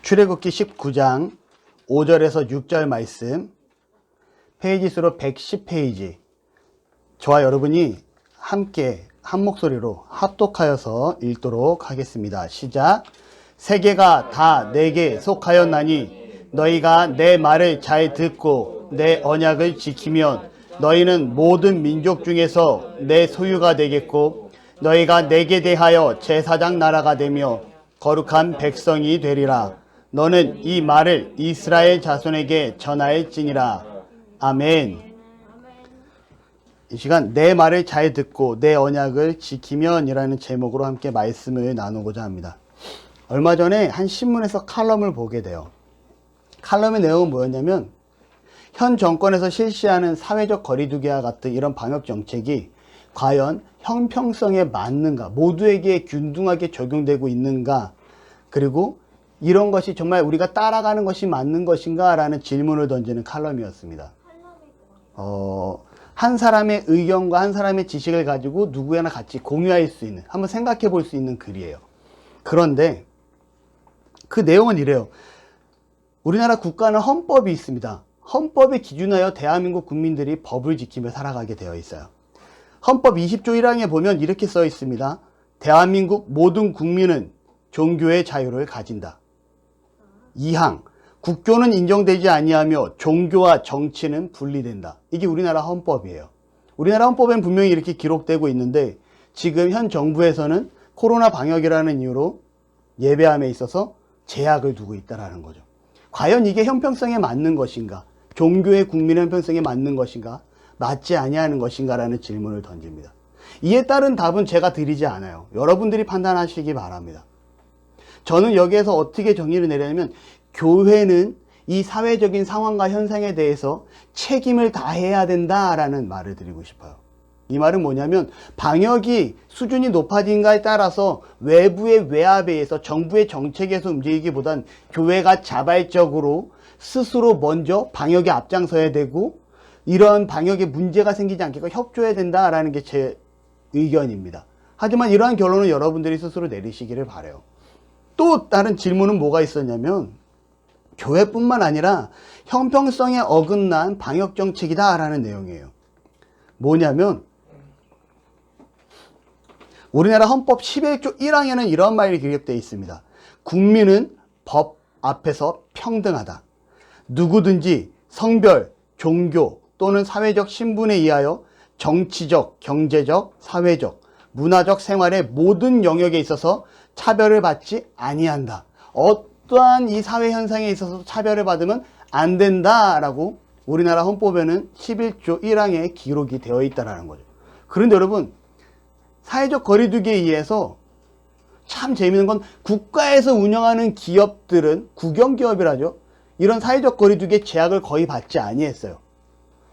출애굽기 19장 5절에서 6절 말씀, 페이지 수로 110페이지. 저와 여러분이 함께 한 목소리로 합독하여서 읽도록 하겠습니다. 시작. 세계가 다 내게 속하였나니 너희가 내 말을 잘 듣고 내 언약을 지키면 너희는 모든 민족 중에서 내 소유가 되겠고 너희가 내게 대하여 제사장 나라가 되며 거룩한 백성이 되리라. 너는 이 말을 이스라엘 자손에게 전할지니라. 아멘. 이 시간 내 말을 잘 듣고 내 언약을 지키면 이라는 제목으로 함께 말씀을 나누고자 합니다. 얼마 전에 한 신문에서 칼럼을 보게 돼요. 칼럼의 내용은 뭐였냐면 현 정권에서 실시하는 사회적 거리두기와 같은 이런 방역 정책이 과연 형평성에 맞는가, 모두에게 균등하게 적용되고 있는가, 그리고 이런 것이 정말 우리가 따라가는 것이 맞는 것인가 라는 질문을 던지는 칼럼이었습니다. 한 사람의 의견과 한 사람의 지식을 가지고 누구나 같이 공유할 수 있는, 한번 생각해 볼 수 있는 글이에요. 그런데 그 내용은 이래요. 우리나라 국가는 헌법이 있습니다. 헌법에 기준하여 대한민국 국민들이 법을 지키며 살아가게 되어 있어요. 헌법 20조 1항에 보면 이렇게 써 있습니다. 대한민국 모든 국민은 종교의 자유를 가진다. 2항, 국교는 인정되지 아니하며 종교와 정치는 분리된다. 이게 우리나라 헌법이에요. 우리나라 헌법엔 분명히 이렇게 기록되고 있는데 지금 현 정부에서는 코로나 방역이라는 이유로 예배함에 있어서 제약을 두고 있다는 거죠. 과연 이게 형평성에 맞는 것인가? 종교의 국민의 형평성에 맞는 것인가? 맞지 아니하는 것인가? 라는 질문을 던집니다. 이에 따른 답은 제가 드리지 않아요. 여러분들이 판단하시기 바랍니다. 저는 여기에서 어떻게 정의를 내려냐면 교회는 이 사회적인 상황과 현상에 대해서 책임을 다해야 된다라는 말을 드리고 싶어요. 이 말은 뭐냐면 방역이 수준이 높아진가에 따라서 외부의 외압에 의해서 정부의 정책에서 움직이기보단 교회가 자발적으로 스스로 먼저 방역에 앞장서야 되고 이런 방역에 문제가 생기지 않게끔 협조해야 된다라는 게 제 의견입니다. 하지만 이러한 결론은 여러분들이 스스로 내리시기를 바라요. 또 다른 질문은 뭐가 있었냐면 교회뿐만 아니라 형평성에 어긋난 방역정책이다라는 내용이에요. 뭐냐면 우리나라 헌법 11조 1항에는 이런 말이 기록되어 있습니다. 국민은 법 앞에서 평등하다. 누구든지 성별, 종교 또는 사회적 신분에 의하여 정치적, 경제적, 사회적, 문화적 생활의 모든 영역에 있어서 차별을 받지 아니한다. 어떠한 이 사회 현상에 있어서 차별을 받으면 안 된다라고 우리나라 헌법에는 11조 1항에 기록이 되어 있다는 거죠. 그런데 여러분, 사회적 거리두기에 의해서 참 재미있는 건 국가에서 운영하는 기업들은 국영기업이라죠. 이런 사회적 거리두기의 제약을 거의 받지 아니했어요.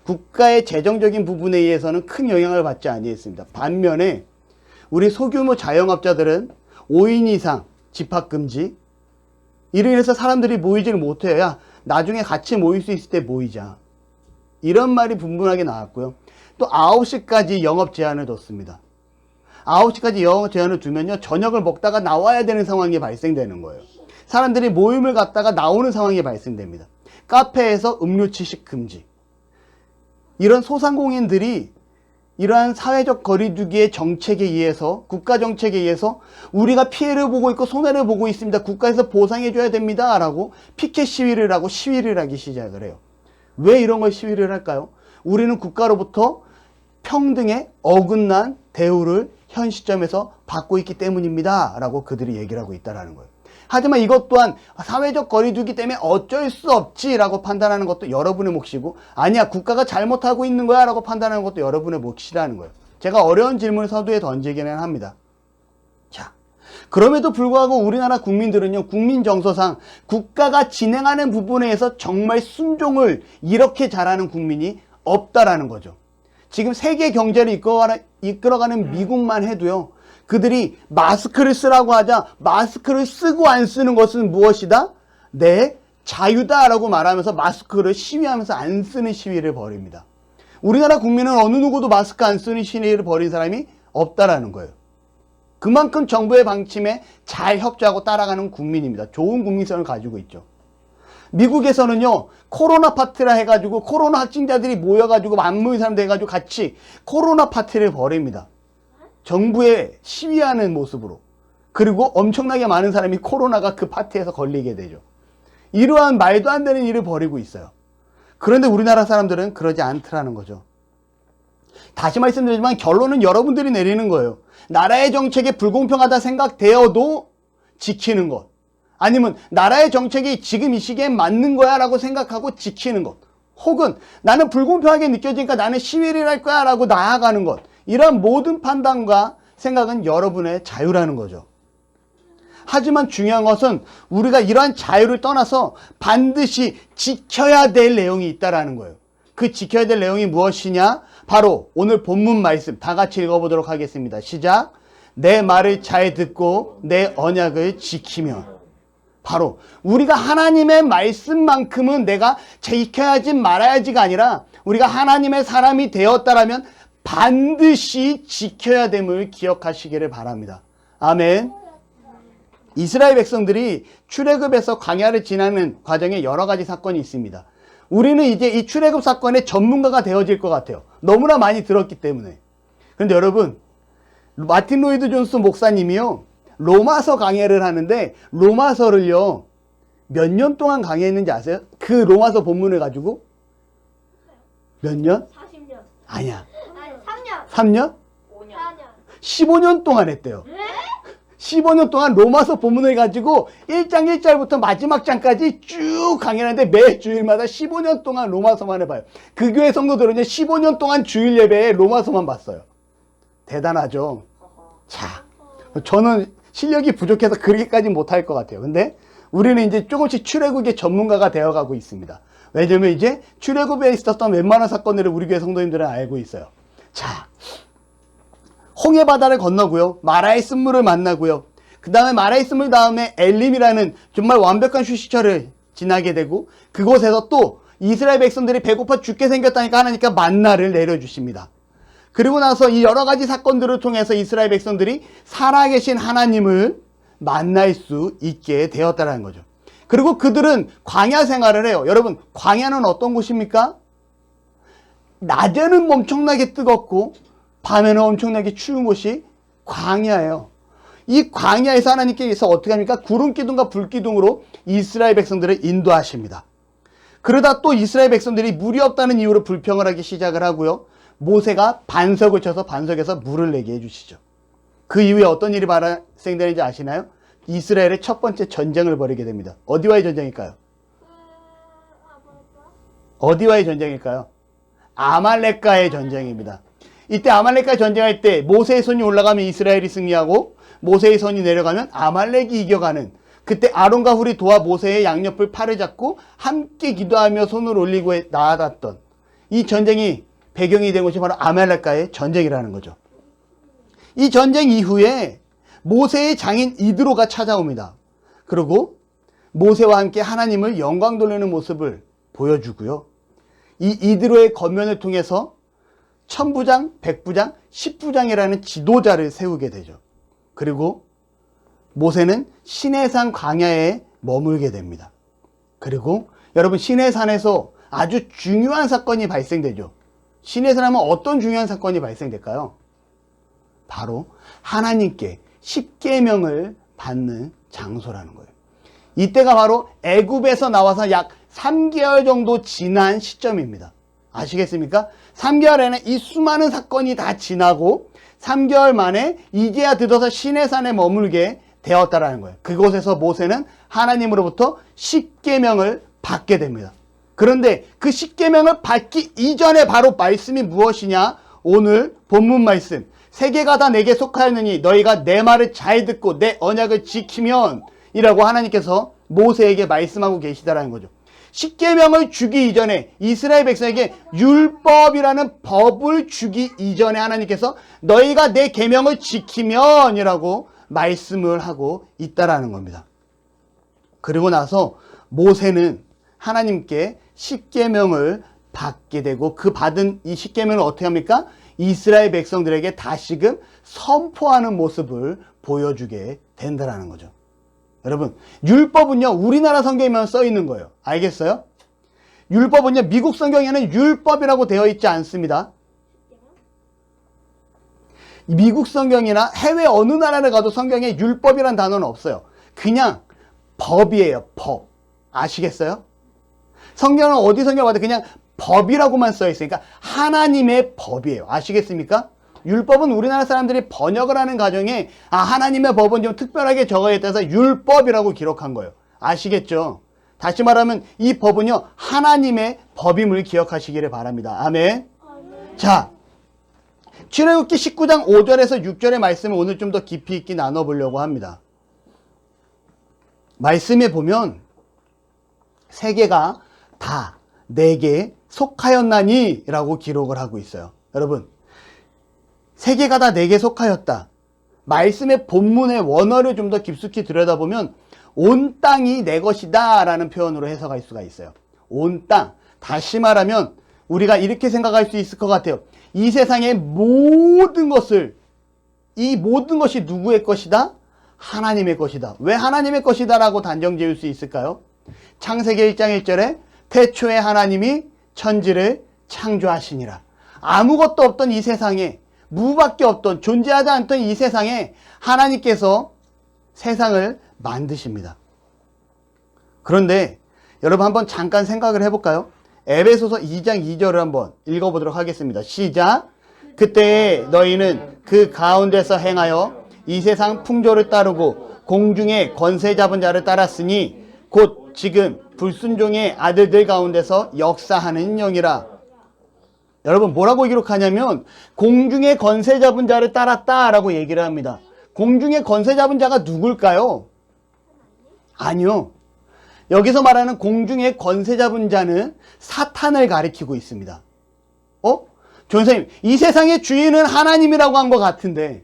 국가의 재정적인 부분에 의해서는 큰 영향을 받지 아니했습니다. 반면에 우리 소규모 자영업자들은 5인 이상 집합금지, 이로 인해서 사람들이 모이지를 못해요. 야, 나중에 같이 모일 수 있을 때 모이자. 이런 말이 분분하게 나왔고요. 또 9시까지 영업 제한을 뒀습니다. 9시까지 영업 제한을 두면요, 저녁을 먹다가 나와야 되는 상황이 발생되는 거예요. 사람들이 모임을 갖다가 나오는 상황이 발생됩니다. 카페에서 음료 취식 금지. 이런 소상공인들이 이러한 사회적 거리두기의 정책에 의해서, 국가 정책에 의해서 우리가 피해를 보고 있고 손해를 보고 있습니다. 국가에서 보상해줘야 됩니다. 라고 피켓 시위를 하고 시위를 하기 시작을 해요. 왜 이런 걸 시위를 할까요? 우리는 국가로부터 평등에 어긋난 대우를 현 시점에서 받고 있기 때문입니다. 라고 그들이 얘기를 하고 있다는 거예요. 하지만 이것 또한 사회적 거리두기 때문에 어쩔 수 없지라고 판단하는 것도 여러분의 몫이고, 아니야, 국가가 잘못하고 있는 거야 라고 판단하는 것도 여러분의 몫이라는 거예요. 제가 어려운 질문을 서두에 던지기는 합니다. 자, 그럼에도 불구하고 우리나라 국민들은요, 국민 정서상 국가가 진행하는 부분에서 정말 순종을 이렇게 잘하는 국민이 없다라는 거죠. 지금 세계 경제를 이끌어가는 미국만 해도요, 그들이 마스크를 쓰라고 하자 마스크를 쓰고 안 쓰는 것은 무엇이다? 내 자유다라고 말하면서 마스크를 시위하면서 안 쓰는 시위를 벌입니다. 우리나라 국민은 어느 누구도 마스크 안 쓰는 시위를 벌인 사람이 없다라는 거예요. 그만큼 정부의 방침에 잘 협조하고 따라가는 국민입니다. 좋은 국민성을 가지고 있죠. 미국에서는요, 코로나 파티라 해가지고 코로나 확진자들이 모여가지고 만무의 사람들 해가지고 같이 코로나 파티를 벌입니다. 정부에 시위하는 모습으로. 그리고 엄청나게 많은 사람이 코로나가 그 파티에서 걸리게 되죠. 이러한 말도 안 되는 일을 벌이고 있어요. 그런데 우리나라 사람들은 그러지 않더라는 거죠. 다시 말씀드리지만 결론은 여러분들이 내리는 거예요. 나라의 정책이 불공평하다 생각되어도 지키는 것. 아니면 나라의 정책이 지금 이 시기에 맞는 거야 라고 생각하고 지키는 것. 혹은 나는 불공평하게 느껴지니까 나는 시위를 할 거야 라고 나아가는 것. 이런 모든 판단과 생각은 여러분의 자유라는 거죠. 하지만 중요한 것은 우리가 이러한 자유를 떠나서 반드시 지켜야 될 내용이 있다는 거예요. 그 지켜야 될 내용이 무엇이냐? 바로 오늘 본문 말씀 다 같이 읽어보도록 하겠습니다. 시작. 내 말을 잘 듣고 내 언약을 지키면. 바로 우리가 하나님의 말씀만큼은 내가 지켜야지 말아야지가 아니라 우리가 하나님의 사람이 되었다라면 반드시 지켜야 됨을 기억하시기를 바랍니다. 아멘. 이스라엘 백성들이 출애굽에서 광야를 지나는 과정에 여러 가지 사건이 있습니다. 우리는 이제 이 출애굽 사건의 전문가가 되어질 것 같아요. 너무나 많이 들었기 때문에. 그런데 여러분, 마틴 로이드 존스 목사님이요, 로마서 강해를 하는데 로마서를요 몇 년 동안 강해했는지 아세요? 그 로마서 본문을 가지고 몇 년? 40년. 아니야. 아니, 3년. 3년? 5년. 4년. 15년 동안 했대요. 15년 동안 로마서 본문을 가지고 1장 1절부터 마지막 장까지 쭉 강의를 하는데 매 주일마다 15년 동안 로마서만 해봐요. 그 교회 성도들은요 15년 동안 주일 예배에 로마서만 봤어요. 대단하죠. 자, 저는 실력이 부족해서 그렇게까지 못할 것 같아요. 근데 우리는 이제 조금씩 출애굽의 전문가가 되어가고 있습니다. 왜냐면 이제 출애굽에 있었던 웬만한 사건들을 우리 교회 성도님들은 알고 있어요. 자, 홍해 바다를 건너고요. 마라의 쓴물을 만나고요. 그 다음에 마라의 쓴물 다음에 엘림이라는 정말 완벽한 휴식처를 지나게 되고 그곳에서 또 이스라엘 백성들이 배고파 죽게 생겼다니까 하나님께 만나를 내려주십니다. 그리고 나서 이 여러 가지 사건들을 통해서 이스라엘 백성들이 살아계신 하나님을 만날 수 있게 되었다는 거죠. 그리고 그들은 광야 생활을 해요. 여러분, 광야는 어떤 곳입니까? 낮에는 엄청나게 뜨겁고 밤에는 엄청나게 추운 곳이 광야예요. 이 광야에서 하나님께서 어떻게 합니까? 구름 기둥과 불 기둥으로 이스라엘 백성들을 인도하십니다. 그러다 또 이스라엘 백성들이 물이 없다는 이유로 불평을 하기 시작을 하고요. 모세가 반석을 쳐서 반석에서 물을 내게 해주시죠. 그 이후에 어떤 일이 발생되는지 아시나요? 이스라엘의 첫 번째 전쟁을 벌이게 됩니다. 어디와의 전쟁일까요? 어디와의 전쟁일까요? 아말렉과의 전쟁입니다. 이때 아말렉과 전쟁할 때 모세의 손이 올라가면 이스라엘이 승리하고 모세의 손이 내려가면 아말렉이 이겨가는, 그때 아론과 훌이 도와 모세의 양옆을 팔을 잡고 함께 기도하며 손을 올리고 나아갔던 이 전쟁이 배경이 된 곳이 바로 아말렉과의 전쟁이라는 거죠. 이 전쟁 이후에 모세의 장인 이드로가 찾아옵니다. 그리고 모세와 함께 하나님을 영광 돌리는 모습을 보여주고요. 이 이드로의 권면을 통해서 천부장, 백부장, 십부장이라는 지도자를 세우게 되죠. 그리고 모세는 시내산 광야에 머물게 됩니다. 그리고 여러분, 시내산에서 아주 중요한 사건이 발생되죠. 시내산 하면 어떤 중요한 사건이 발생될까요? 바로 하나님께 십계명을 받는 장소라는 거예요. 이때가 바로 애굽에서 나와서 약 3개월 정도 지난 시점입니다. 아시겠습니까? 3개월 안에 이 수많은 사건이 다 지나고 3개월 만에 이제야 드디어 시내산에 머물게 되었다라는 거예요. 그곳에서 모세는 하나님으로부터 십계명을 받게 됩니다. 그런데 그 십계명을 받기 이전에 바로 말씀이 무엇이냐? 오늘 본문 말씀. 세계가 다 내게 속하였느니 너희가 내 말을 잘 듣고 내 언약을 지키면 이라고 하나님께서 모세에게 말씀하고 계시다라는 거죠. 십계명을 주기 이전에 이스라엘 백성에게 율법이라는 법을 주기 이전에 하나님께서 너희가 내 계명을 지키면 이라고 말씀을 하고 있다라는 겁니다. 그리고 나서 모세는 하나님께 십계명을 받게 되고 그 받은 이 십계명을 어떻게 합니까? 이스라엘 백성들에게 다시금 선포하는 모습을 보여주게 된다는 거죠. 여러분, 율법은요, 우리나라 성경에만 써 있는 거예요. 알겠어요? 율법은요, 미국 성경에는 율법이라고 되어 있지 않습니다. 미국 성경이나 해외 어느 나라를 가도 성경에 율법이란 단어는 없어요. 그냥 법이에요, 법. 아시겠어요? 성경은 어디 성경 봐도 그냥 법이라고만 써 있으니까 하나님의 법이에요. 아시겠습니까? 율법은 우리나라 사람들이 번역을 하는 과정에 하나님의 법은 좀 특별하게 적어야 돼서 율법이라고 기록한 거예요. 아시겠죠? 다시 말하면 이 법은요, 하나님의 법임을 기억하시기를 바랍니다. 아멘. 자, 출애굽기 19장 5절에서 6절의 말씀을 오늘 좀 더 깊이 있게 나눠보려고 합니다. 말씀에 보면 세계가 다 내게 속하였나니 라고 기록을 하고 있어요. 여러분, 세계가 다 내게 속하였다. 말씀의 본문의 원어를 좀 더 깊숙이 들여다보면 온 땅이 내 것이다 라는 표현으로 해석할 수가 있어요. 온 땅. 다시 말하면 우리가 이렇게 생각할 수 있을 것 같아요. 이 세상의 모든 것을, 이 모든 것이 누구의 것이다? 하나님의 것이다. 왜 하나님의 것이다 라고 단정 지을 수 있을까요? 창세기 1장 1절에 태초에 하나님이 천지를 창조하시니라. 아무것도 없던 이 세상에, 무밖에 없던, 존재하지 않던 이 세상에 하나님께서 세상을 만드십니다. 그런데 여러분 한번 잠깐 생각을 해볼까요? 에베소서 2장 2절을 한번 읽어보도록 하겠습니다. 시작. 그때 너희는 그 가운데서 행하여 이 세상 풍조를 따르고 공중의 권세 잡은 자를 따랐으니 곧 지금 불순종의 아들들 가운데서 역사하는 영이라. 여러분 뭐라고 기록하냐면 공중의 권세 잡은 자를 따랐다라고 얘기를 합니다. 공중의 권세 잡은 자가 누굴까요? 아니요. 여기서 말하는 공중의 권세 잡은 자는 사탄을 가리키고 있습니다. 전사님, 이 세상의 주인은 하나님이라고 한 것 같은데,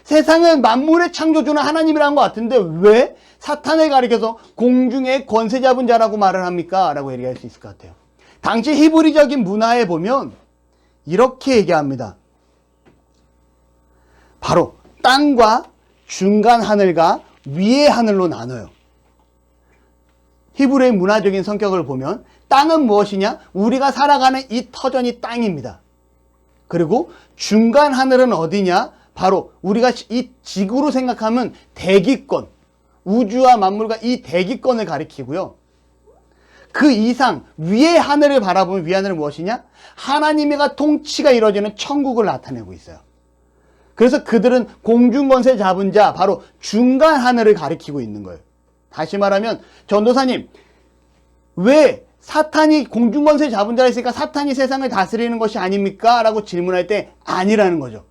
세상은 만물의 창조주는 하나님이라고 한 것 같은데 왜 사탄을 가리켜서 공중의 권세 잡은 자라고 말을 합니까? 라고 얘기할 수 있을 것 같아요. 당시 히브리적인 문화에 보면 이렇게 얘기합니다. 바로 땅과 중간 하늘과 위의 하늘로 나눠요. 히브리의 문화적인 성격을 보면 땅은 무엇이냐? 우리가 살아가는 이 터전이 땅입니다. 그리고 중간 하늘은 어디냐? 바로 우리가 이 지구로 생각하면 대기권, 우주와 만물과 이 대기권을 가리키고요. 그 이상 위의 하늘을 바라보면 위의 하늘은 무엇이냐? 하나님의 통치가 이루어지는 천국을 나타내고 있어요. 그래서 그들은 공중권세 잡은 자, 바로 중간 하늘을 가리키고 있는 거예요. 다시 말하면 전도사님, 왜 사탄이 공중권세 잡은 자라 했으니까 사탄이 세상을 다스리는 것이 아닙니까? 라고 질문할 때 아니라는 거죠.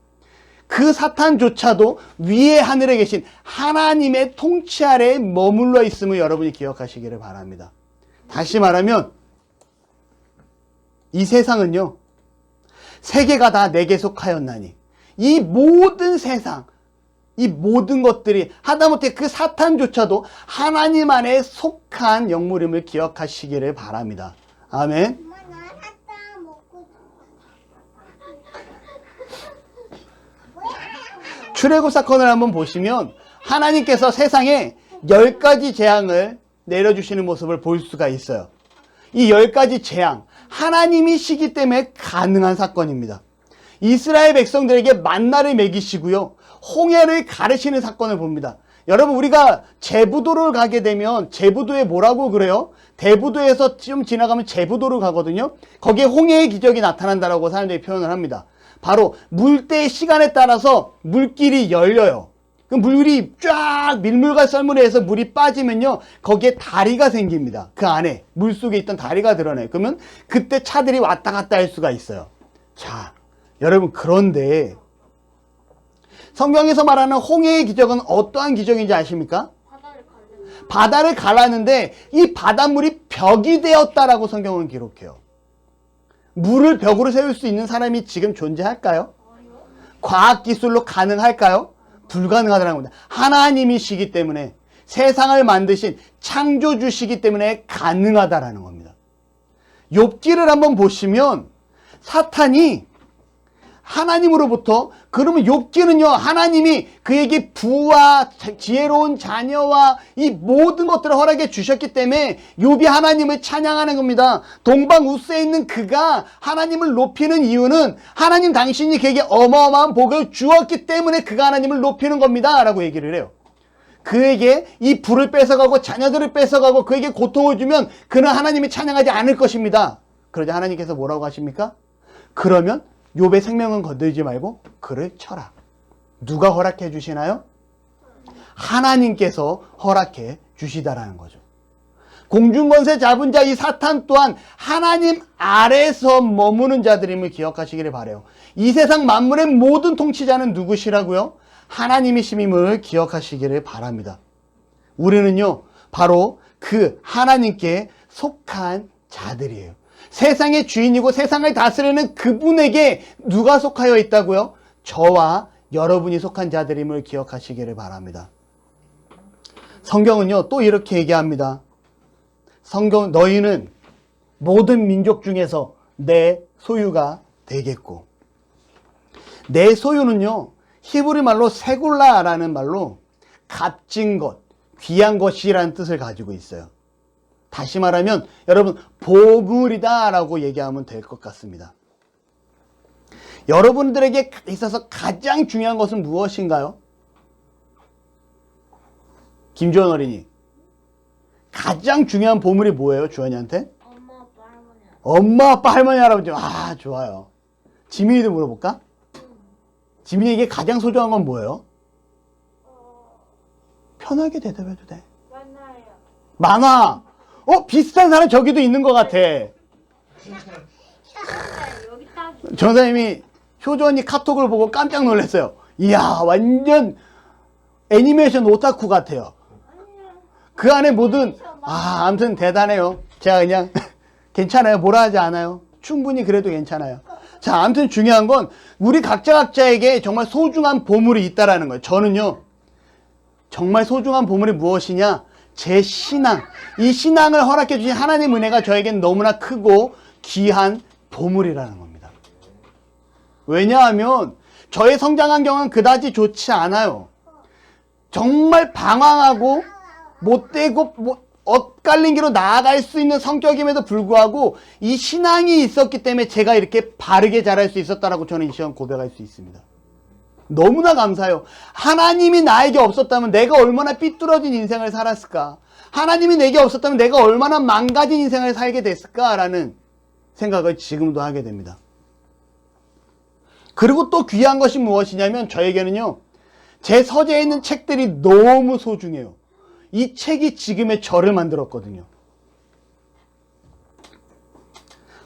그 사탄조차도 위의 하늘에 계신 하나님의 통치 아래에 머물러 있음을 여러분이 기억하시기를 바랍니다. 다시 말하면 이 세상은요, 세계가 다 내게 속하였나니, 이 모든 세상, 이 모든 것들이 하다못해 그 사탄조차도 하나님 안에 속한 영물임을 기억하시기를 바랍니다. 아멘. 출애굽 사건을 한번 보시면 하나님께서 세상에 10가지 재앙을 내려주시는 모습을 볼 수가 있어요. 이 10가지 재앙, 하나님이시기 때문에 가능한 사건입니다. 이스라엘 백성들에게 만나를 먹이시고요, 홍해를 가르치는 사건을 봅니다. 여러분, 우리가 제부도를 가게 되면 제부도에 뭐라고 그래요? 대부도에서 좀 지나가면 제부도를 가거든요. 거기에 홍해의 기적이 나타난다라고 사람들이 표현을 합니다. 바로 물때의 시간에 따라서 물길이 열려요. 그 물이 쫙 밀물과 썰물에 의해서 물이 빠지면요, 거기에 다리가 생깁니다. 그 안에 물속에 있던 다리가 드러나요. 그러면 그때 차들이 왔다 갔다 할 수가 있어요. 자, 여러분, 그런데 성경에서 말하는 홍해의 기적은 어떠한 기적인지 아십니까? 바다를 갈랐는데 이 바닷물이 벽이 되었다라고 성경은 기록해요. 물을 벽으로 세울 수 있는 사람이 지금 존재할까요? 과학기술로 가능할까요? 불가능하다는 겁니다. 하나님이시기 때문에, 세상을 만드신 창조주시기 때문에 가능하다라는 겁니다. 욥기를 한번 보시면 사탄이 하나님으로부터. 그러면 욥기는요, 하나님이 그에게 부와 지혜로운 자녀와 이 모든 것들을 허락해 주셨기 때문에 욥이 하나님을 찬양하는 겁니다. 동방우스에 있는 그가 하나님을 높이는 이유는 하나님 당신이 그에게 어마어마한 복을 주었기 때문에 그가 하나님을 높이는 겁니다 라고 얘기를 해요. 그에게 이 부를 뺏어가고 자녀들을 뺏어가고 그에게 고통을 주면 그는 하나님이 찬양하지 않을 것입니다. 그러자 하나님께서 뭐라고 하십니까? 그러면 욥의 생명은 건들지 말고 그를 쳐라. 누가 허락해 주시나요? 하나님께서 허락해 주시다라는 거죠. 공중권세 잡은 자 이 사탄 또한 하나님 아래서 머무는 자들임을 기억하시기를 바라요. 이 세상 만물의 모든 통치자는 누구시라고요? 하나님이심임을 기억하시기를 바랍니다. 우리는요, 바로 그 하나님께 속한 자들이에요. 세상의 주인이고 세상을 다스리는 그분에게 누가 속하여 있다고요? 저와 여러분이 속한 자들임을 기억하시기를 바랍니다. 성경은요, 또 이렇게 얘기합니다. 성경, 너희는 모든 민족 중에서 내 소유가 되겠고. 내 소유는요, 히브리 말로 세굴라라는 말로 값진 것, 귀한 것이라는 뜻을 가지고 있어요. 다시 말하면 여러분 보물이다 라고 얘기하면 될 것 같습니다. 여러분들에게 있어서 가장 중요한 것은 무엇인가요? 김주원 어린이, 가장 중요한 보물이 뭐예요? 주원이한테? 엄마, 아빠, 할머니. 엄마, 아빠, 할머니, 할아버지. 아, 좋아요. 지민이도 물어볼까? 지민이에게 가장 소중한 건 뭐예요? 편하게 대답해도 돼. 만나요. 만화. 비슷한 사람 저기도 있는 것 같아. 여기 딱. 전사님이 효주 언니 카톡을 보고 깜짝 놀랐어요. 이야, 완전 애니메이션 오타쿠 같아요. 그 안에 모든, 아무튼 대단해요. 제가 그냥, 괜찮아요. 뭐라 하지 않아요. 충분히 그래도 괜찮아요. 자, 아무튼 중요한 건 우리 각자에게 정말 소중한 보물이 있다라는 거예요. 저는요, 정말 소중한 보물이 무엇이냐? 제 신앙. 이 신앙을 허락해 주신 하나님 은혜가 저에겐 너무나 크고 귀한 보물이라는 겁니다. 왜냐하면 저의 성장 환경은 그다지 좋지 않아요. 정말 방황하고 못되고 엇갈린 길로 나아갈 수 있는 성격임에도 불구하고 이 신앙이 있었기 때문에 제가 이렇게 바르게 자랄 수 있었다라고 저는 이 시간 고백할 수 있습니다. 너무나 감사해요. 하나님이 나에게 없었다면 내가 얼마나 삐뚤어진 인생을 살았을까? 하나님이 내게 없었다면 내가 얼마나 망가진 인생을 살게 됐을까라는 생각을 지금도 하게 됩니다. 그리고 또 귀한 것이 무엇이냐면 저에게는요, 제 서재에 있는 책들이 너무 소중해요. 이 책이 지금의 저를 만들었거든요.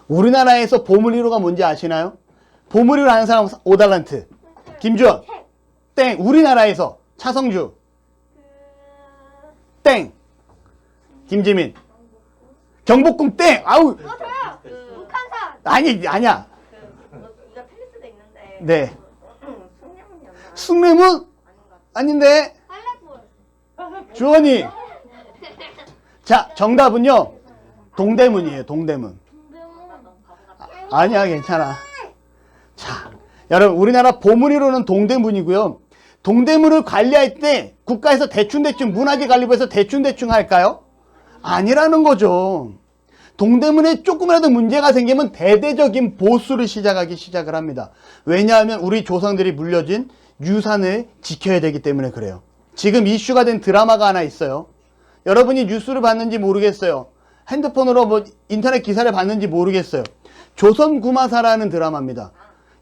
우리나라에서 보물 1호가 뭔지 아시나요? 보물 1호 하는 사람 5달란트. 김주원. 땡. 우리나라에서 차성주. 땡. 김지민. 경복궁 땡. 아우. 저요. 북한산. 아니야. 이거 텔레스도 있는데. 네. 숭례문이었나? 숭례문? 아닌데. 할래골. 주원이. 자, 정답은요. 동대문이에요. 동대문. 아니야, 괜찮아. 자, 여러분, 우리나라 보물이로는 동대문이고요. 동대문을 관리할 때 국가에서 대충대충 문화재관리부에서 대충대충 할까요? 아니라는 거죠. 동대문에 조금이라도 문제가 생기면 대대적인 보수를 시작을 합니다. 왜냐하면 우리 조상들이 물려진 유산을 지켜야 되기 때문에 그래요. 지금 이슈가 된 드라마가 하나 있어요. 여러분이 뉴스를 봤는지 모르겠어요. 핸드폰으로 인터넷 기사를 봤는지 모르겠어요. 조선구마사라는 드라마입니다.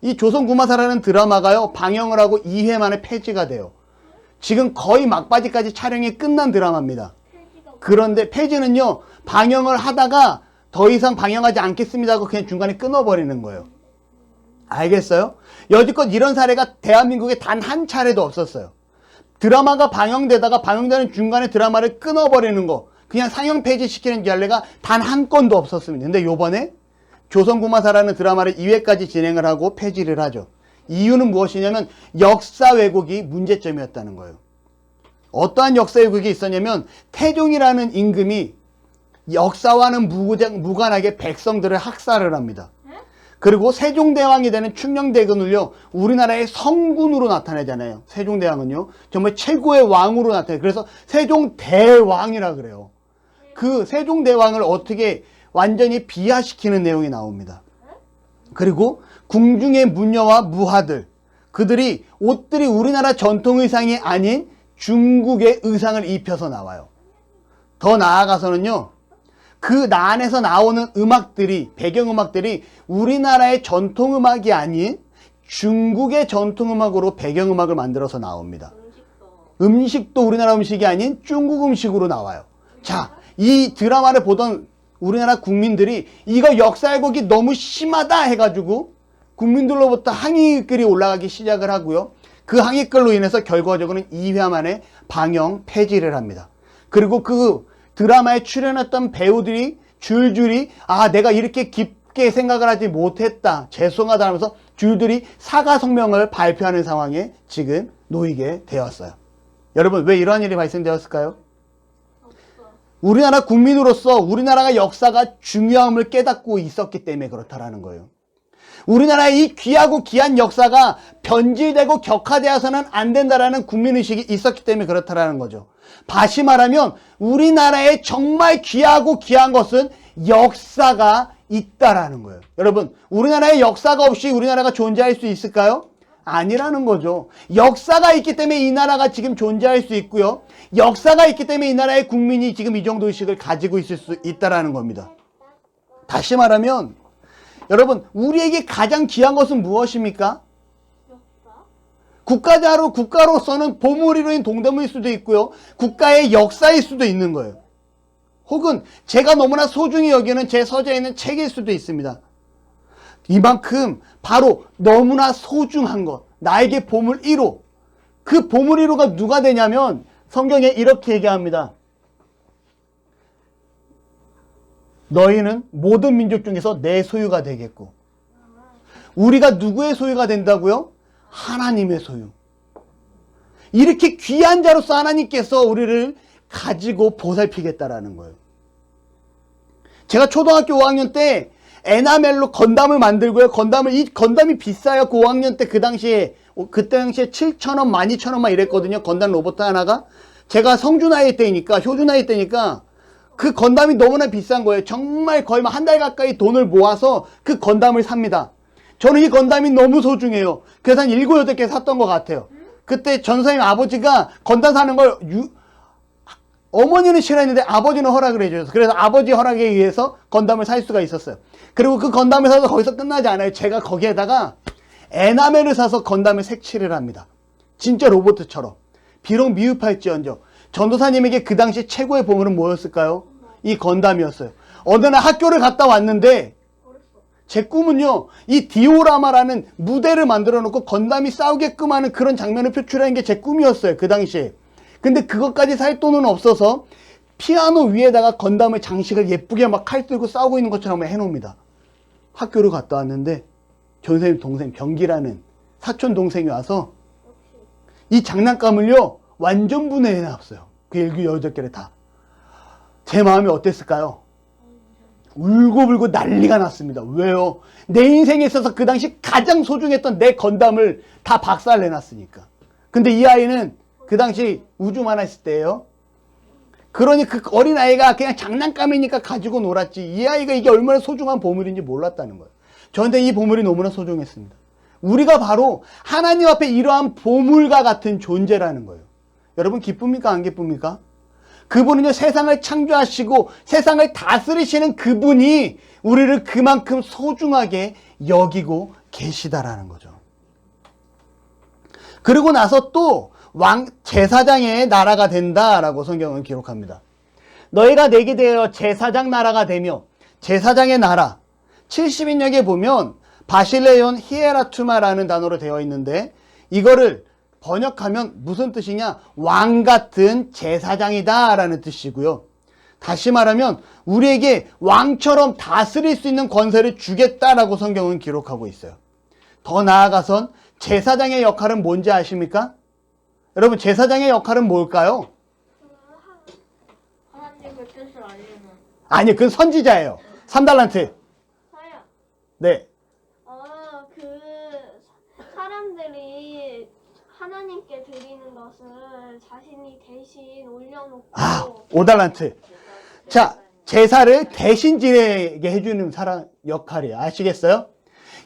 이 조선구마사라는 드라마가요, 방영을 하고 2회 만에 폐지가 돼요. 지금 거의 막바지까지 촬영이 끝난 드라마입니다. 그런데 폐지는요, 방영을 하다가 더 이상 방영하지 않겠습니다 하고 그냥 중간에 끊어버리는 거예요. 알겠어요? 여지껏 이런 사례가 대한민국에 단 한 차례도 없었어요. 드라마가 방영되다가 방영되는 중간에 드라마를 끊어버리는 거, 그냥 상영 폐지시키는 결례가 단 한 건도 없었습니다. 근데 요번에 조선구마사라는 드라마를 2회까지 진행을 하고 폐지를 하죠. 이유는 무엇이냐면 역사 왜곡이 문제점이었다는 거예요. 어떠한 역사 왜곡이 있었냐면 태종이라는 임금이 역사와는 무관하게 백성들을 학살을 합니다. 그리고 세종대왕이 되는 충녕대군을요, 우리나라의 성군으로 나타내잖아요. 세종대왕은요, 정말 최고의 왕으로 나타내요. 그래서 세종대왕이라 그래요. 그 세종대왕을 어떻게 완전히 비하시키는 내용이 나옵니다. 그리고 궁중의 무녀와 무하들, 그들이 옷들이 우리나라 전통 의상이 아닌 중국의 의상을 입혀서 나와요. 더 나아가서는요, 그 안에서 나오는 음악들이, 배경음악들이 우리나라의 전통음악이 아닌 중국의 전통음악으로 배경음악을 만들어서 나옵니다. 음식도 우리나라 음식이 아닌 중국 음식으로 나와요. 자, 이 드라마를 보던 우리나라 국민들이 이거 역사 왜곡이 너무 심하다 해가지고 국민들로부터 항의글이 올라가기 시작을 하고요. 그 항의글로 인해서 결과적으로는 2회 만에 방영 폐지를 합니다. 그리고 그 드라마에 출연했던 배우들이 줄줄이 내가 이렇게 깊게 생각을 하지 못했다, 죄송하다 하면서 줄줄이 사과 성명을 발표하는 상황에 지금 놓이게 되었어요. 여러분, 왜 이러한 일이 발생되었을까요? 우리나라 국민으로서 우리나라가 역사가 중요함을 깨닫고 있었기 때문에 그렇다라는 거예요. 우리나라의 이 귀하고 귀한 역사가 변질되고 격화되어서는 안 된다라는 국민의식이 있었기 때문에 그렇다라는 거죠. 다시 말하면 우리나라에 정말 귀하고 귀한 것은 역사가 있다라는 거예요. 여러분, 우리나라에 역사가 없이 우리나라가 존재할 수 있을까요? 아니라는 거죠. 역사가 있기 때문에 이 나라가 지금 존재할 수 있고요. 역사가 있기 때문에 이 나라의 국민이 지금 이 정도 의식을 가지고 있을 수 있다라는 겁니다. 다시 말하면 여러분, 우리에게 가장 귀한 것은 무엇입니까? 국가로서는 보물이로인 동대문일 수도 있고요. 국가의 역사일 수도 있는 거예요. 혹은 제가 너무나 소중히 여기는 제 서재에 있는 책일 수도 있습니다. 이만큼 바로 너무나 소중한 것, 나에게 보물 1호. 그 보물 1호가 누가 되냐면 성경에 이렇게 얘기합니다. 너희는 모든 민족 중에서 내 소유가 되겠고. 우리가 누구의 소유가 된다고요? 하나님의 소유. 이렇게 귀한 자로서 하나님께서 우리를 가지고 보살피겠다라는 거예요. 제가 초등학교 5학년 때 에나멜로 건담을 만들고요. 이 건담이 비싸요. 그 5학년 때 그 당시에 7,000원, 12,000원만 이랬거든요. 건담 로봇 하나가. 제가 성주 나이 때니까, 효주 나이 때니까 그 건담이 너무나 비싼 거예요. 정말 거의 한 달 가까이 돈을 모아서 그 건담을 삽니다. 저는 이 건담이 너무 소중해요. 그래서 한 7, 8개 샀던 것 같아요. 그때 전사님 아버지가 건담 사는 걸 어머니는 싫어했는데 아버지는 허락을 해줘서, 그래서 아버지 허락에 의해서 건담을 살 수가 있었어요. 그리고 그 건담을 사서 거기서 끝나지 않아요. 제가 거기에다가 에나멜을 사서 건담을 색칠을 합니다. 진짜 로봇처럼. 비록 미흡할지언정 전도사님에게 그 당시 최고의 보물은 뭐였을까요? 이 건담이었어요. 어느 날 학교를 갔다 왔는데 제 꿈은요, 이 디오라마라는 무대를 만들어 놓고 건담이 싸우게끔 하는 그런 장면을 표출하는 게 제 꿈이었어요. 그 당시에. 근데 그것까지 살 돈은 없어서 피아노 위에다가 건담을 장식을 예쁘게 막 칼 들고 싸우고 있는 것처럼 해놓습니다. 학교를 갔다 왔는데 전선생님 동생 병기라는 사촌 동생이 와서 이 장난감을요 완전 분해해놨어요. 그 7, 8개를 다. 제 마음이 어땠을까요? 울고불고 난리가 났습니다. 왜요? 내 인생에 있어서 그 당시 가장 소중했던 내 건담을 다 박살내놨으니까. 근데 이 아이는 그 당시 우주만 했을 때예요. 그러니 그 어린아이가 그냥 장난감이니까 가지고 놀았지, 이 아이가 이게 얼마나 소중한 보물인지 몰랐다는 거예요. 저한테 이 보물이 너무나 소중했습니다. 우리가 바로 하나님 앞에 이러한 보물과 같은 존재라는 거예요. 여러분, 기쁩니까? 안 기쁩니까? 그분은요, 세상을 창조하시고 세상을 다스리시는 그분이 우리를 그만큼 소중하게 여기고 계시다라는 거죠. 그리고 나서 또 제사장의 나라가 된다라고 성경은 기록합니다. 너희가 내게 되어 제사장 나라가 되며, 제사장의 나라 70인역에 보면 바실레온 히에라투마라는 단어로 되어 있는데, 이거를 번역하면 무슨 뜻이냐? 왕 같은 제사장이다 라는 뜻이고요. 다시 말하면 우리에게 왕처럼 다스릴 수 있는 권세를 주겠다라고 성경은 기록하고 있어요. 더 나아가선 제사장의 역할은 뭔지 아십니까? 여러분, 제사장의 역할은 뭘까요? 하나님의 뜻을 알리는. 아니, 그건 선지자예요. 3달란트. 사야. 네. 대신 올려놓고. 5달란트. 자, 제사를 대신 지내게 해주는 사람 역할이에요. 아시겠어요?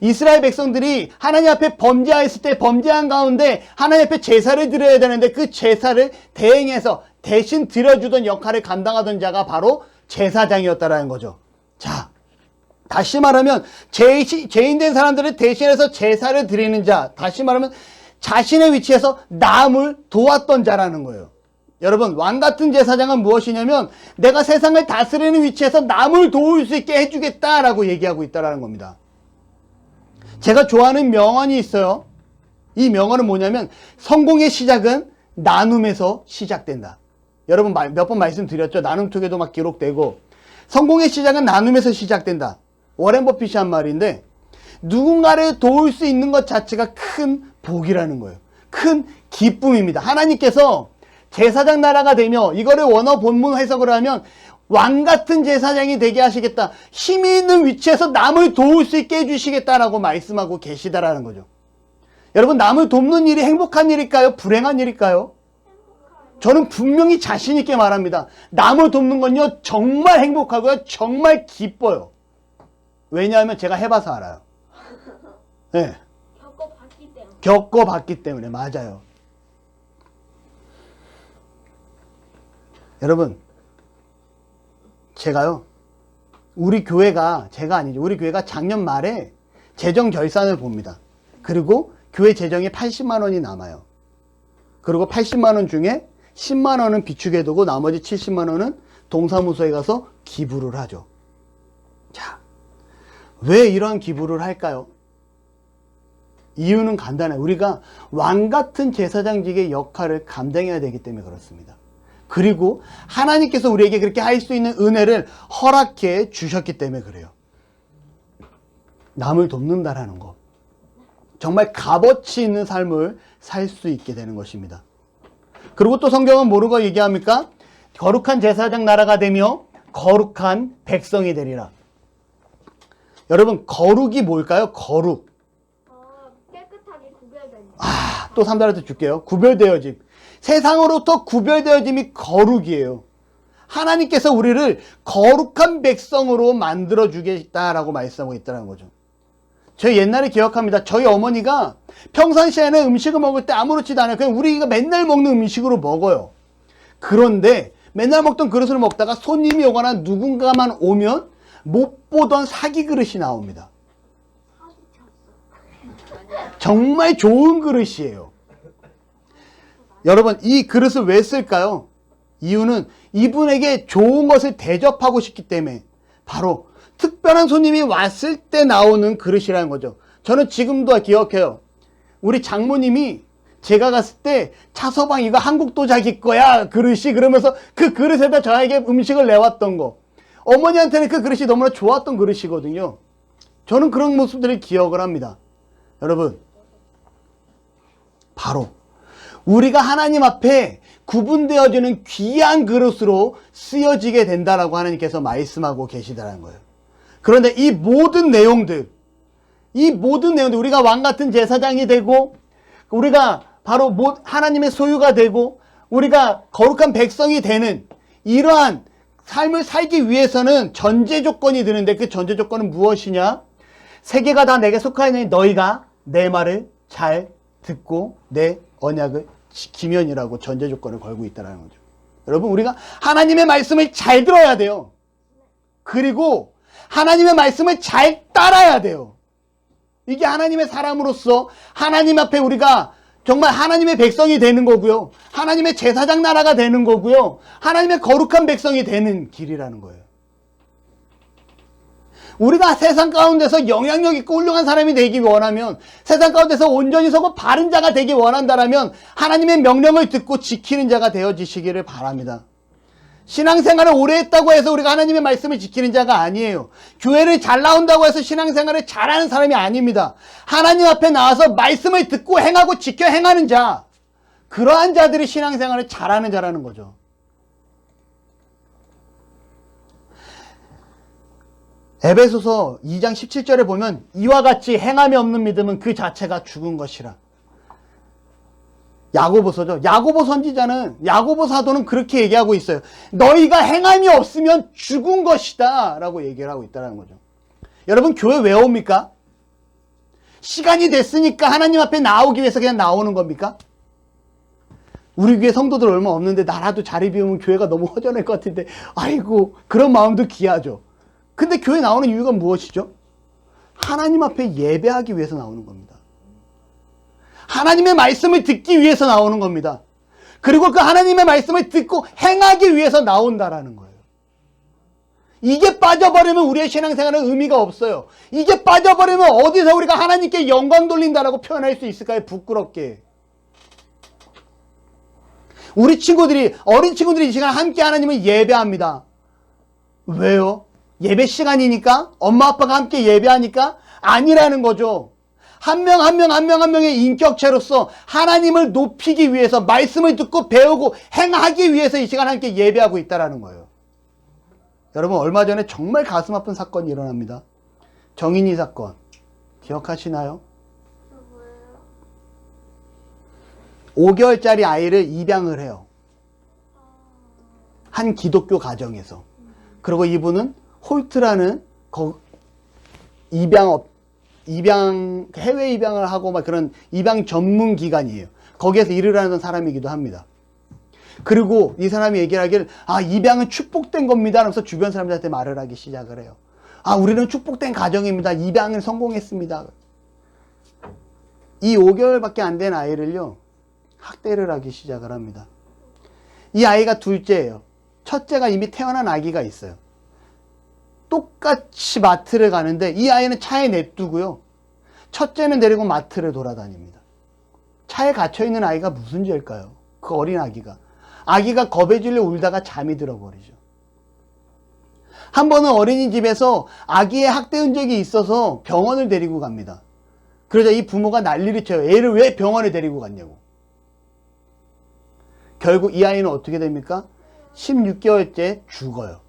이스라엘 백성들이 하나님 앞에 범죄했을 때 범죄한 가운데 하나님 앞에 제사를 드려야 되는데 그 제사를 대행해서 대신 드려주던 역할을 감당하던 자가 바로 제사장이었다라는 거죠. 자, 다시 말하면 죄인된 사람들을 대신해서 제사를 드리는 자, 다시 말하면 자신의 위치에서 남을 도왔던 자라는 거예요. 여러분, 왕같은 제사장은 무엇이냐면 내가 세상을 다스리는 위치에서 남을 도울 수 있게 해주겠다라고 얘기하고 있다는 겁니다. 제가 좋아하는 명언이 있어요. 이 명언은 뭐냐면 성공의 시작은 나눔에서 시작된다. 여러분 몇 번 말씀드렸죠. 나눔 투기도 막 기록되고 성공의 시작은 나눔에서 시작된다. 워렌 버핏이 한 말인데 누군가를 도울 수 있는 것 자체가 큰 복이라는 거예요. 큰 기쁨입니다. 하나님께서 제사장 나라가 되며 이거를 원어 본문 해석을 하면 왕같은 제사장이 되게 하시겠다. 힘이 있는 위치에서 남을 도울 수 있게 해주시겠다라고 말씀하고 계시다라는 거죠. 여러분, 남을 돕는 일이 행복한 일일까요? 불행한 일일까요? 저는 분명히 자신 있게 말합니다. 남을 돕는 건요 정말 행복하고요 정말 기뻐요. 왜냐하면 제가 해봐서 알아요. 네. 겪어봤기 때문에 맞아요. 여러분, 제가요 우리 교회가 제가 아니죠. 우리 교회가 작년 말에 재정 결산을 봅니다. 그리고 교회 재정에 80만 원이 남아요. 그리고 80만 원 중에 10만 원은 비축해 두고 나머지 70만 원은 동사무소에 가서 기부를 하죠. 자, 왜 이런 기부를 할까요? 이유는 간단해요. 우리가 왕같은 제사장직의 역할을 감당해야 되기 때문에 그렇습니다. 그리고 하나님께서 우리에게 그렇게 할 수 있는 은혜를 허락해 주셨기 때문에 그래요. 남을 돕는다라는 것. 정말 값어치 있는 삶을 살 수 있게 되는 것입니다. 그리고 또 성경은 뭐라고 얘기합니까? 거룩한 제사장 나라가 되며 거룩한 백성이 되리라. 여러분, 거룩이 뭘까요? 거룩. 깨끗하게 구별된. 또 3달한테 줄게요. 구별되어짐. 세상으로부터 구별되어짐이 거룩이에요. 하나님께서 우리를 거룩한 백성으로 만들어 주겠다라고 말씀하고 있다는 거죠. 저희 옛날에 기억합니다. 저희 어머니가 평상시에는 음식을 먹을 때 아무렇지도 않아요. 그냥 우리가 맨날 먹는 음식으로 먹어요. 그런데 맨날 먹던 그릇을 먹다가 손님이 오거나 누군가만 오면 못 보던 사기 그릇이 나옵니다. 정말 좋은 그릇이에요. 여러분, 이 그릇을 왜 쓸까요? 이유는 이분에게 좋은 것을 대접하고 싶기 때문에 바로 특별한 손님이 왔을 때 나오는 그릇이라는 거죠. 저는 지금도 기억해요. 우리 장모님이 제가 갔을 때 차서방 이거 한국 도자기 거야 그릇이 그러면서 그 그릇에다 저에게 음식을 내왔던 거. 어머니한테는 그 그릇이 너무나 좋았던 그릇이거든요. 저는 그런 모습들을 기억을 합니다. 여러분, 바로 우리가 하나님 앞에 구분되어지는 귀한 그릇으로 쓰여지게 된다라고 하나님께서 말씀하고 계시다는 거예요. 그런데 이 모든 내용들 우리가 왕같은 제사장이 되고 우리가 바로 하나님의 소유가 되고 우리가 거룩한 백성이 되는 이러한 삶을 살기 위해서는 전제 조건이 드는데 그 전제 조건은 무엇이냐? 세계가 다 내게 속하니 너희가 내 말을 잘 듣고 내 언약을 지키면이라고 전제 조건을 걸고 있다는 거죠. 여러분, 우리가 하나님의 말씀을 잘 들어야 돼요. 그리고 하나님의 말씀을 잘 따라야 돼요. 이게 하나님의 사람으로서 하나님 앞에 우리가 정말 하나님의 백성이 되는 거고요. 하나님의 제사장 나라가 되는 거고요. 하나님의 거룩한 백성이 되는 길이라는 거예요. 우리가 세상 가운데서 영향력 있고 훌륭한 사람이 되기 원하면, 세상 가운데서 온전히 서고 바른 자가 되기 원한다면 하나님의 명령을 듣고 지키는 자가 되어지시기를 바랍니다. 신앙생활을 오래 했다고 해서 우리가 하나님의 말씀을 지키는 자가 아니에요. 교회를 잘 나온다고 해서 신앙생활을 잘하는 사람이 아닙니다. 하나님 앞에 나와서 말씀을 듣고 행하고 지켜 행하는 자, 그러한 자들이 신앙생활을 잘하는 자라는 거죠. 에베소서 2장 17절에 보면 이와 같이 행함이 없는 믿음은 그 자체가 죽은 것이라. 야고보서죠. 야고보 선지자는, 야고보 사도는 그렇게 얘기하고 있어요. 너희가 행함이 없으면 죽은 것이다 라고 얘기를 하고 있다는 거죠. 여러분, 교회 왜 옵니까? 시간이 됐으니까 하나님 앞에 나오기 위해서 그냥 나오는 겁니까? 우리 교회 성도들 얼마 없는데 나라도 자리 비우면 교회가 너무 허전할 것 같은데, 아이고, 그런 마음도 귀하죠. 근데 교회 나오는 이유가 무엇이죠? 하나님 앞에 예배하기 위해서 나오는 겁니다. 하나님의 말씀을 듣기 위해서 나오는 겁니다. 그리고 그 하나님의 말씀을 듣고 행하기 위해서 나온다라는 거예요. 이게 빠져버리면 우리의 신앙생활은 의미가 없어요. 이게 빠져버리면 어디서 우리가 하나님께 영광 돌린다라고 표현할 수 있을까요? 부끄럽게. 우리 친구들이, 어린 친구들이 이 시간 함께 하나님을 예배합니다. 왜요? 예배 시간이니까? 엄마 아빠가 함께 예배하니까? 아니라는 거죠. 한 명 한 명의 인격체로서 하나님을 높이기 위해서 말씀을 듣고 배우고 행하기 위해서 이 시간 함께 예배하고 있다는 거예요. 여러분, 얼마 전에 정말 가슴 아픈 사건이 일어납니다. 정인이 사건 기억하시나요? 5개월짜리 아이를 입양을 해요. 한 기독교 가정에서. 그리고 이분은 홀트라는 해외 입양을 하고 막 그런 입양 전문 기관이에요. 거기에서 일을 하는 사람이기도 합니다. 그리고 이 사람이 얘기를 하길, 입양은 축복된 겁니다 하면서 주변 사람들한테 말을 하기 시작을 해요. 우리는 축복된 가정입니다. 입양을 성공했습니다. 이 5개월밖에 안 된 아이를요, 학대를 하기 시작을 합니다. 이 아이가 둘째예요. 첫째가 이미 태어난 아기가 있어요. 똑같이 마트를 가는데 이 아이는 차에 냅두고요, 첫째는 데리고 마트를 돌아다닙니다. 차에 갇혀있는 아이가 무슨 죄일까요? 그 어린 아기가 겁에 질려 울다가 잠이 들어버리죠. 한 번은 어린이집에서 아기의 학대 흔적이 있어서 병원을 데리고 갑니다. 그러자 이 부모가 난리를 쳐요. 애를 왜 병원에 데리고 갔냐고. 결국 이 아이는 어떻게 됩니까? 16개월째 죽어요.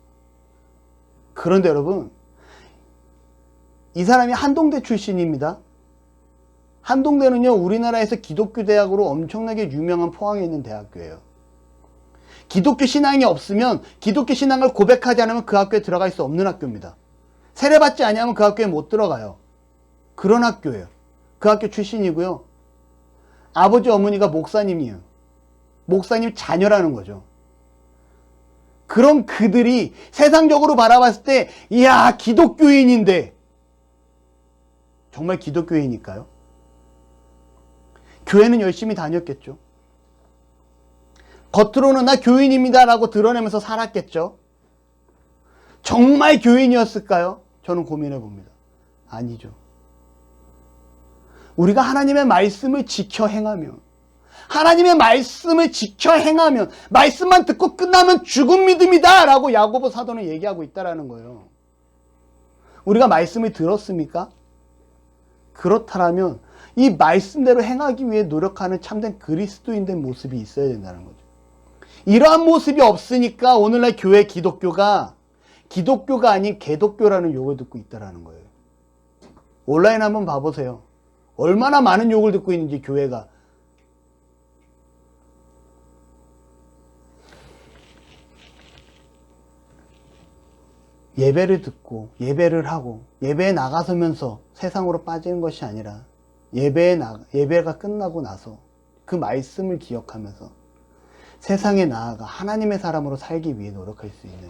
그런데 여러분, 이 사람이 한동대 출신입니다. 한동대는요, 우리나라에서 기독교 대학으로 엄청나게 유명한 포항에 있는 대학교예요. 기독교 신앙이 없으면, 기독교 신앙을 고백하지 않으면 그 학교에 들어갈 수 없는 학교입니다. 세례받지 않으면 그 학교에 못 들어가요. 그런 학교예요. 그 학교 출신이고요. 아버지 어머니가 목사님이에요. 목사님 자녀라는 거죠. 그런 그들이 세상적으로 바라봤을 때, 이야, 기독교인인데, 정말 기독교인일까요? 교회는 열심히 다녔겠죠. 겉으로는 나 교인입니다 라고 드러내면서 살았겠죠. 정말 교인이었을까요? 저는 고민해 봅니다. 아니죠. 우리가 하나님의 말씀을 지켜 행하면, 하나님의 말씀을 지켜 행하면, 말씀만 듣고 끝나면 죽은 믿음이다 라고 야고보 사도는 얘기하고 있다는 거예요. 우리가 말씀을 들었습니까? 그렇다면 이 말씀대로 행하기 위해 노력하는 참된 그리스도인된 모습이 있어야 된다는 거죠. 이러한 모습이 없으니까 오늘날 교회 기독교가 아닌 개독교라는 욕을 듣고 있다는 거예요. 온라인 한번 봐보세요. 얼마나 많은 욕을 듣고 있는지 교회가. 예배를 듣고 예배를 하고 예배에 나가서면서 세상으로 빠지는 것이 아니라 예배가 끝나고 나서 그 말씀을 기억하면서 세상에 나아가 하나님의 사람으로 살기 위해 노력할 수 있는,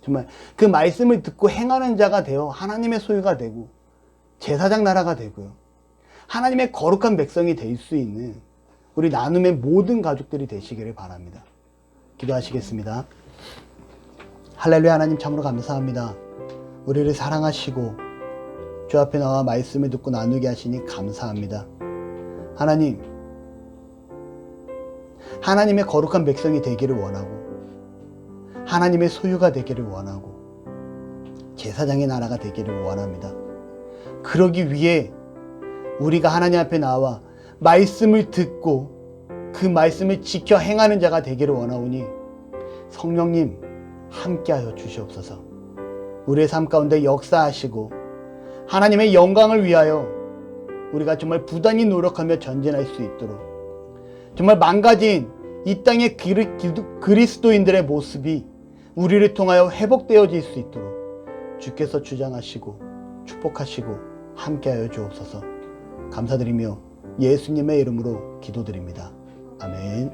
정말 그 말씀을 듣고 행하는 자가 되어 하나님의 소유가 되고 제사장 나라가 되고요, 하나님의 거룩한 백성이 될 수 있는 우리 나눔의 모든 가족들이 되시기를 바랍니다. 기도하시겠습니다. 할렐루야. 하나님 참으로 감사합니다. 우리를 사랑하시고 주 앞에 나와 말씀을 듣고 나누게 하시니 감사합니다. 하나님, 하나님의 거룩한 백성이 되기를 원하고 하나님의 소유가 되기를 원하고 제사장의 나라가 되기를 원합니다. 그러기 위해 우리가 하나님 앞에 나와 말씀을 듣고 그 말씀을 지켜 행하는 자가 되기를 원하오니 성령님 함께하여 주시옵소서. 우리의 삶 가운데 역사하시고 하나님의 영광을 위하여 우리가 정말 부단히 노력하며 전진할 수 있도록 정말 망가진 이 땅의 그리스도인들의 모습이 우리를 통하여 회복되어질 수 있도록 주께서 주장하시고 축복하시고 함께하여 주옵소서. 감사드리며 예수님의 이름으로 기도드립니다. 아멘.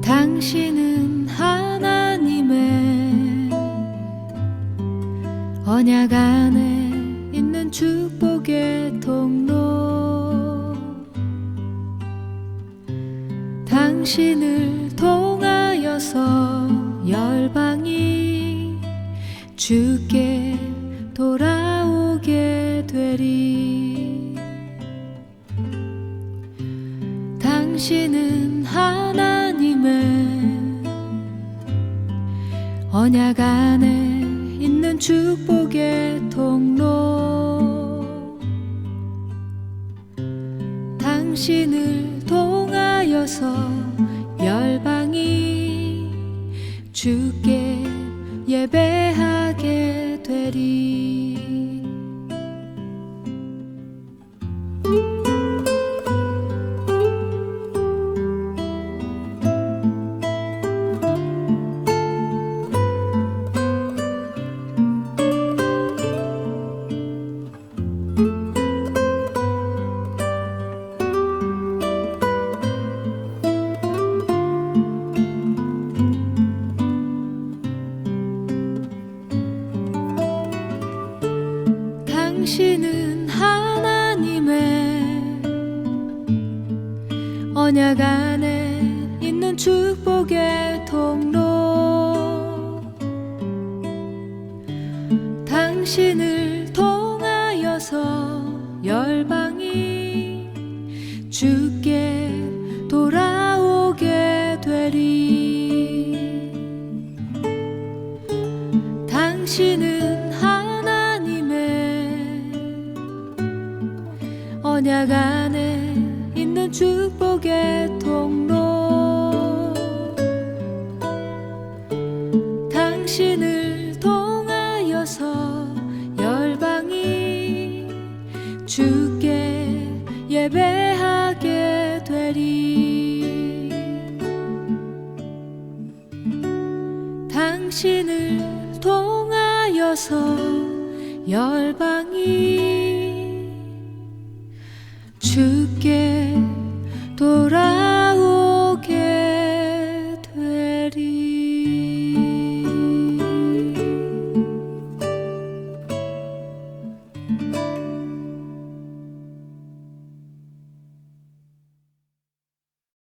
당신은 하나님의 언약 안에 있는 축복의 통로. 당신을 통하여서 열방이 주께 돌아오게 되리. 당신은 하나님의 언약 안에 있는 축복의 통로. 당신을 통하여서 열방이 주께 예배하게 되리. 당신은 하나님의 언약 안에 있는 축복의 통로. 당신을 통하여서 열방이 주께 돌아오게 되리. 당신은 언약 안에 있는 축복의 통로. 당신을 통하여서 열방이 주께 예배하게 되리. 당신을 통하여서 열방이 주께